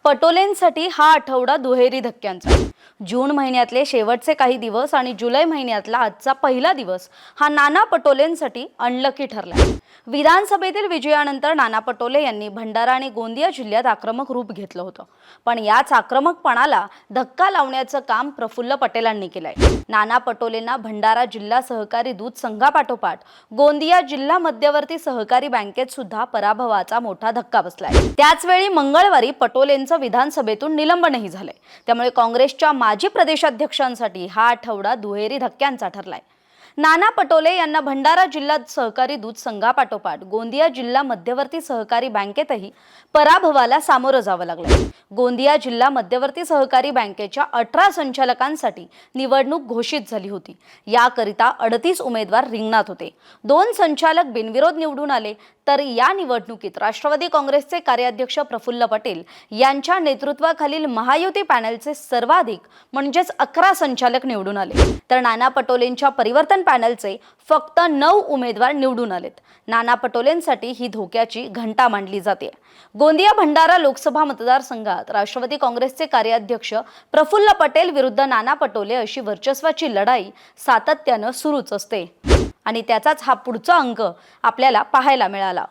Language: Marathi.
पटोलेंसाठी हा आठवडा दुहेरी धक्क्यांचा. जून महिन्यातले शेवटचे काही दिवस आणि जुलै महिन्यातला आजचा पहिला दिवस हा नाना पटोलेंसाठी अनलकी ठरला. विधानसभेतील विजयानंतर नाना पटोले यांनी भंडारा आणि गोंदिया जिल्ह्यात आक्रमक रूप घेतलं होतं. पण याच आक्रमकपणाला धक्का लावण्याचं काम प्रफुल्ल पटेलांनी केलंय. नाना पटोलेंना भंडारा जिल्हा सहकारी दूध संघापाठोपाठ गोंदिया जिल्हा मध्यवर्ती सहकारी बँकेत सुद्धा पराभवाचा मोठा धक्का बसलाय. त्याचवेळी मंगळवारी पटोलेंचं विधानसभेतून निलंबनही झालंय. त्यामुळे काँग्रेसच्या माजी प्रदेशाध्यक्षांसाठी हा आठवडा दुहेरी धक्क्यांचा ठरलाय. नाना पटोले यांना भंडारा जिल्हा सहकारी दूध संघापाठोपाठ गोंदिया जिल्हा मध्यवर्ती सहकारी बँकेतही पराभवाला सामोरं जावं लागलं. गोंदिया जिल्हा मध्यवर्ती सहकारी बँकेच्या 18 संचालकांसाठी निवडणूक घोषित झाली होती. याकरिता 38 उमेदवार रिंगणात होते. 2 संचालक बिनविरोध निवडून आले, तर या निवडणुकीत राष्ट्रवादी काँग्रेसचे कार्याध्यक्ष प्रफुल्ल पटेल यांच्या नेतृत्वाखालील महायुती पॅनलचे सर्वाधिक म्हणजेच 11 संचालक निवडून आले, तर नाना पटोलेंच्या परिवर्तन पॅनलचे फक्त 9 उमेदवार निवडून आलेत. नाना पटोलेंसाठी ही धोक्याची घंटा मांडली जाते. गोंदिया भंडारा लोकसभा मतदारसंघात राष्ट्रवादी काँग्रेसचे कार्याध्यक्ष प्रफुल्ल पटेल विरुद्ध नाना पटोले अशी वर्चस्वाची लढाई सातत्यानं सुरूच असते आणि त्याचाच हा पुढचा अंक आपल्याला पाहायला मिळाला.